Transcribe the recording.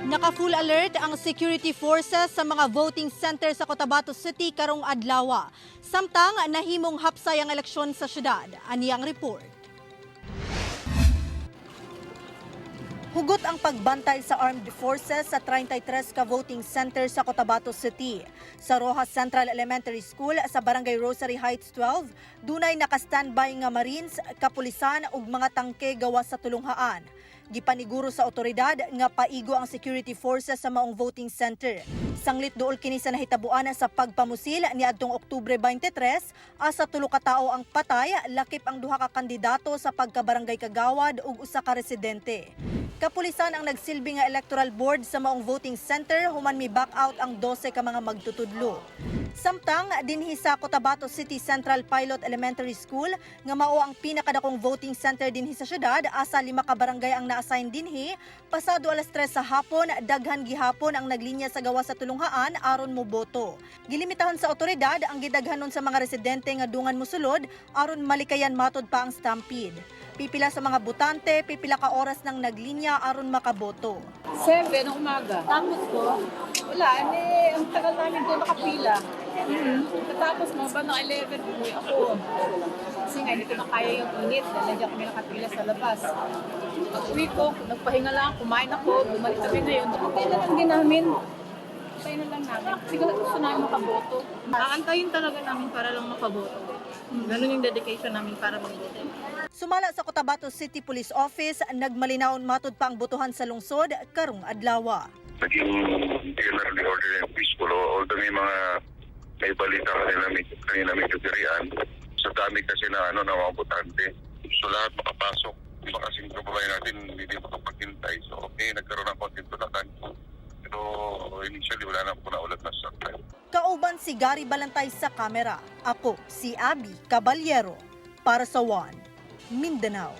Naka-full alert ang security forces sa mga voting center sa Cotabato City karong adlaw. Samtang nahimong hapsay ang eleksyon sa syudad. Aniyang report. Hugot ang pagbantay sa armed forces sa 33 ka voting center sa Cotabato City. Sa Rojas Central Elementary School sa Barangay Rosary Heights 12, dunay naka-standby nga Marines, kapulisan ug mga tangke gawas sa tulunghaan. Gipaniguro sa otoridad nga paigo ang security forces sa maong voting center. Sanglit duol kini sa nahitabuan sa pagpamusil niadtong Oktubre 23 asa 3 ka tawo ang patay lakip ang duha ka kandidato sa pagkabarangay kagawad ug usa ka residente. Kapulisan ang nagsilbi nga electoral board sa maong voting center human mi back out ang 12 ka mga magtutudlo. Samtang dinhi sa Cotabato City Central Pilot Elementary School nga mao ang pinakadakong voting center dinhi sa syudad asa 5 ka barangay ang na-assign dinhi, pasado alas 3 sa hapon daghan gihapon ang naglinya sa gawas sa tulunghaan aron moboto. Gilimitahan sa otoridad ang gidaghanon sa mga residente nga dungan mosulod aron malikayan matod pa ang stampede. Pipila sa mga botante, pipila ka oras nang naglinya aron makaboto. 7 ng umaga. Tapos ko, wala, ang tagal namin doon nakapila. Tapos mga ba ng 11, uwi ako. Kasi nga, hindi ko na kaya yung init. Dahil nandiyan kami nakapila sa labas. Pag uwi ko, nagpahinga lang, kumain ako, bumalik kami ngayon. Okay na lang din namin. Okay na lang namin. Siguro gusto namin makaboto. Aantayin talaga namin para lang makaboto. Ganun yung dedication namin para mag-boto. Sumala sa Cotabato City Police Office, nagmalinaon matod pa ang botohan sa lungsod karong adlaw. Naging generally order and peaceful. Although may balita kanina medyo dirian. Sa dami kasi na mga botante. So lahat makapasok. Iba kasing kababayan natin hindi makapaghintay. So okay, nagkaroon ng konting tulakan. Pero initially wala na po naulat na sa time. Kauban si Gary Balantay sa kamera. Ako si Abby Caballero para sa One Mindanao.